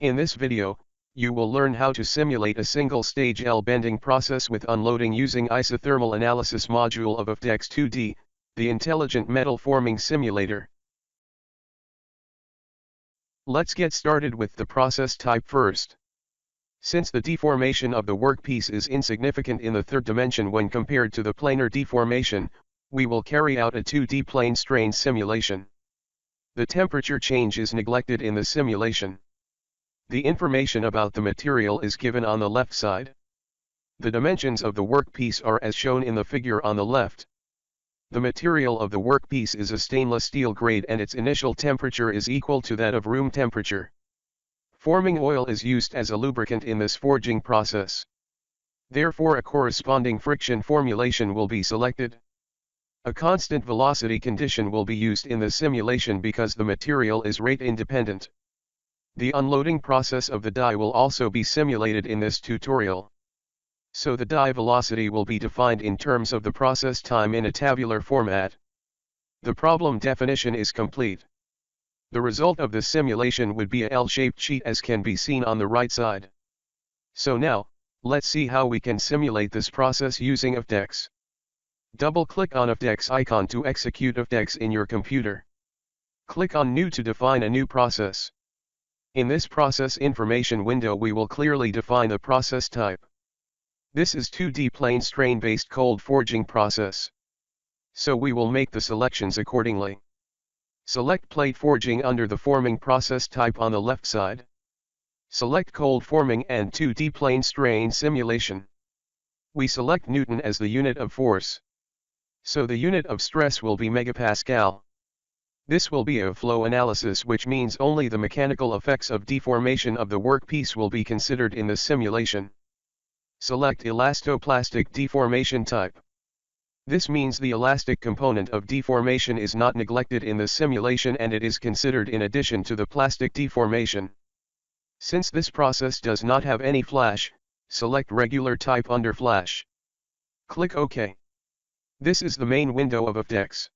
In this video, you will learn how to simulate a single-stage L bending process with unloading using isothermal analysis module of AFDEX 2D, the Intelligent Metal Forming Simulator. Let's get started with the process type first. Since the deformation of the workpiece is insignificant in the third dimension when compared to the planar deformation, we will carry out a 2D plane strain simulation. The temperature change is neglected in the simulation. The information about the material is given on the left side. The dimensions of the workpiece are as shown in the figure on the left. The material of the workpiece is a stainless steel grade and its initial temperature is equal to that of room temperature. Forming oil is used as a lubricant in this forging process. Therefore, a corresponding friction formulation will be selected. A constant velocity condition will be used in the simulation because the material is rate independent. The unloading process of the die will also be simulated in this tutorial. So the die velocity will be defined in terms of the process time in a tabular format. The problem definition is complete. The result of the simulation would be a L-shaped sheet as can be seen on the right side. So now, let's see how we can simulate this process using AFDEX. Double-click on AFDEX icon to execute AFDEX in your computer. Click on New to define a new process. In this process information window we will clearly define the process type. This is 2D plane strain based cold forging process. So we will make the selections accordingly. Select plate forging under the forming process type on the left side. Select cold forming and 2D plane strain simulation. We select Newton as the unit of force. So the unit of stress will be megapascal. This will be a flow analysis, which means only the mechanical effects of deformation of the workpiece will be considered in the simulation. Select elastoplastic deformation type. This means the elastic component of deformation is not neglected in the simulation and it is considered in addition to the plastic deformation. Since this process does not have any flash, select regular type under flash. Click OK. This is the main window of AFDEX.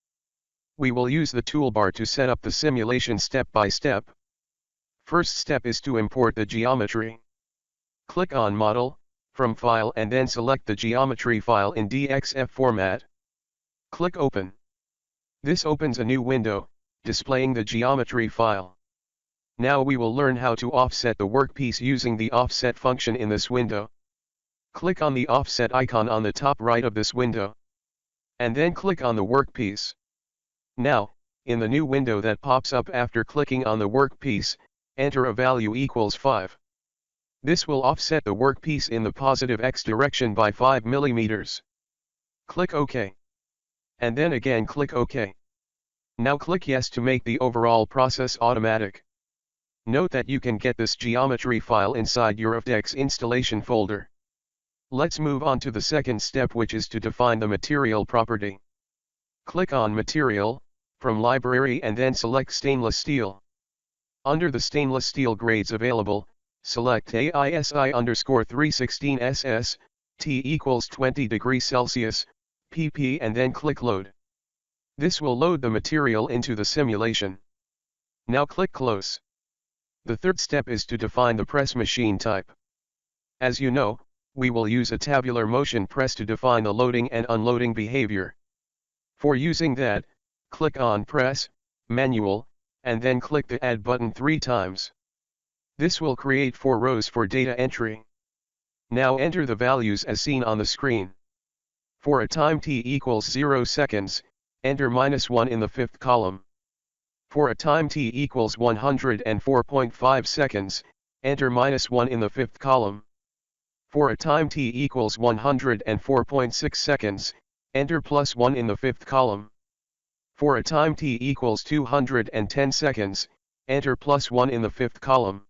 We will use the toolbar to set up the simulation step by step. First step is to import the geometry. Click on Model, from File and then select the geometry file in DXF format. Click Open. This opens a new window, displaying the geometry file. Now we will learn how to offset the workpiece using the offset function in this window. Click on the offset icon on the top right of this window. And then click on the workpiece. Now, in the new window that pops up after clicking on the workpiece, enter a value equals 5. This will offset the workpiece in the positive X direction by 5 mm. Click OK. And then again click OK. Now click Yes to make the overall process automatic. Note that you can get this geometry file inside your AFDEX installation folder. Let's move on to the second step, which is to define the material property. Click on Material, from Library and then select Stainless Steel. Under the stainless steel grades available, select AISI_316 SS, T equals 20 degrees Celsius, pp and then click Load. This will load the material into the simulation. Now click Close. The third step is to define the press machine type. As you know, we will use a tabular motion press to define the loading and unloading behavior. For using that, click on Press, Manual, and then click the Add button 3 times. This will create 4 rows for data entry. Now enter the values as seen on the screen. For a time t equals 0 seconds, enter -1 in the 5th column. For a time t equals 104.5 seconds, enter -1 in the 5th column. For a time t equals 104.6 seconds, enter +1 in the 5th column. For a time t equals 210 seconds, enter +1 in the 5th column.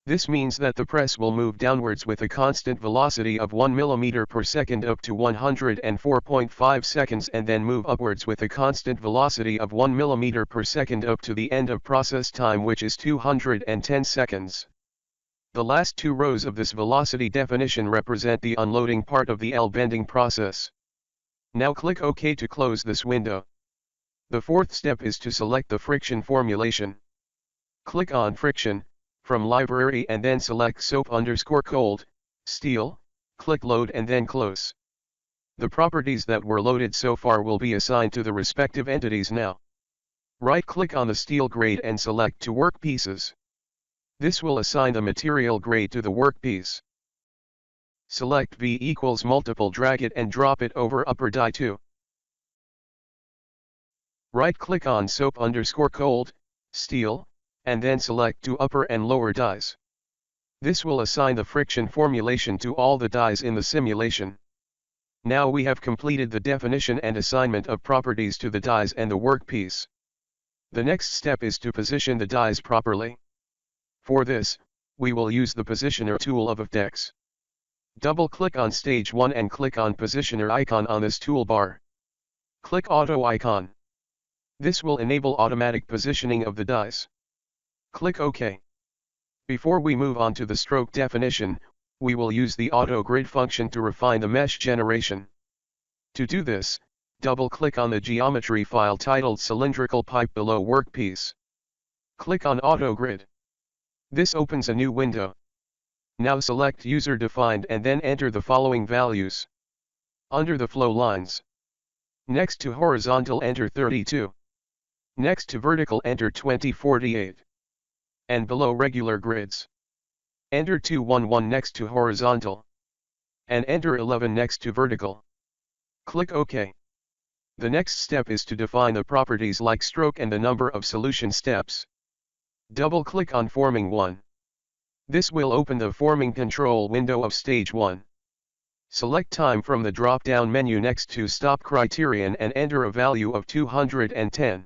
This means that the press will move downwards with a constant velocity of 1 mm per second up to 104.5 seconds and then move upwards with a constant velocity of 1 mm per second up to the end of process time, which is 210 seconds. The last 2 rows of this velocity definition represent the unloading part of the L bending process. Now click OK to close this window. The fourth step is to select the friction formulation. Click on Friction, from library and then select soap_cold, steel, click load and then close. The properties that were loaded so far will be assigned to the respective entities now. Right-click on the steel grade and select to workpieces. This will assign the material grade to the workpiece. Select V equals multiple, drag it and drop it over upper die 2. Right-click on soap_cold, steel, and then select to upper and lower dies. This will assign the friction formulation to all the dies in the simulation. Now we have completed the definition and assignment of properties to the dies and the workpiece. The next step is to position the dies properly. For this, we will use the Positioner tool of AFDEX. Double-click on Stage 1 and click on Positioner icon on this toolbar. Click Auto icon. This will enable automatic positioning of the dies. Click OK. Before we move on to the stroke definition, we will use the Auto Grid function to refine the mesh generation. To do this, double-click on the geometry file titled Cylindrical Pipe below Workpiece. Click on Auto Grid. This opens a new window. Now select User Defined and then enter the following values. Under the flow lines. Next to horizontal, enter 32. Next to vertical, enter 2048. And below regular grids, enter 211 next to horizontal. And enter 11 next to vertical. Click OK. The next step is to define the properties like stroke and the number of solution steps. Double-click on Forming 1. This will open the Forming Control window of Stage 1. Select Time from the drop-down menu next to Stop Criterion and enter a value of 210.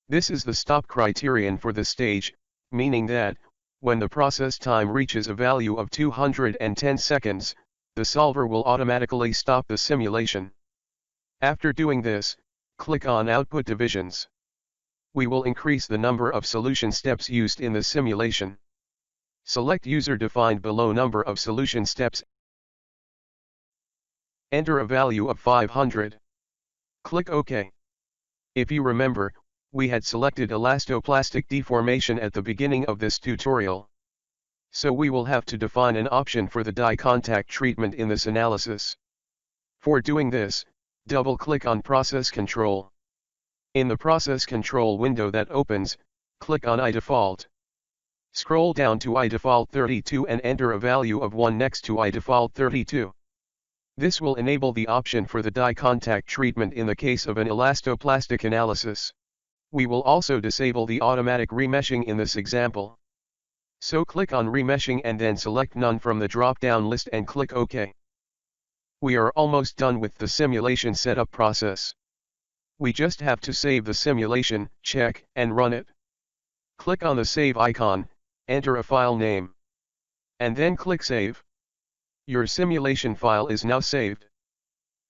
This is the stop criterion for the stage, meaning that, when the process time reaches a value of 210 seconds, the solver will automatically stop the simulation. After doing this, click on Output Divisions. We will increase the number of solution steps used in the simulation. Select User Defined below Number of Solution Steps. Enter a value of 500. Click OK. If you remember, we had selected elastoplastic deformation at the beginning of this tutorial. So we will have to define an option for the die contact treatment in this analysis. For doing this, double-click on Process Control. In the Process Control window that opens, click on iDefault. Scroll down to iDefault 32 and enter a value of 1 next to iDefault 32. This will enable the option for the die contact treatment in the case of an elastoplastic analysis. We will also disable the automatic remeshing in this example. So click on Remeshing and then select None from the drop-down list and click OK. We are almost done with the simulation setup process. We just have to save the simulation, check, and run it. Click on the Save icon, enter a file name. And then click Save. Your simulation file is now saved.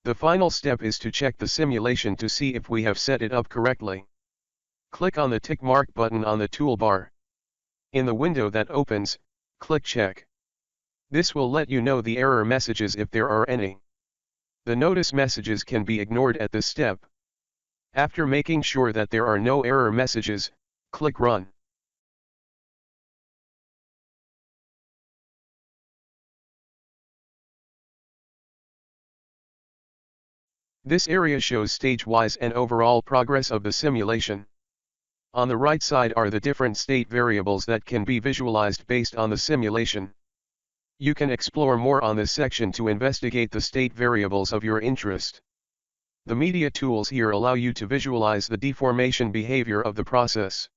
The final step is to check the simulation to see if we have set it up correctly. Click on the tick mark button on the toolbar. In the window that opens, click Check. This will let you know the error messages if there are any. The notice messages can be ignored at this step. After making sure that there are no error messages, click Run. This area shows stage-wise and overall progress of the simulation. On the right side are the different state variables that can be visualized based on the simulation. You can explore more on this section to investigate the state variables of your interest. The media tools here allow you to visualize the deformation behavior of the process.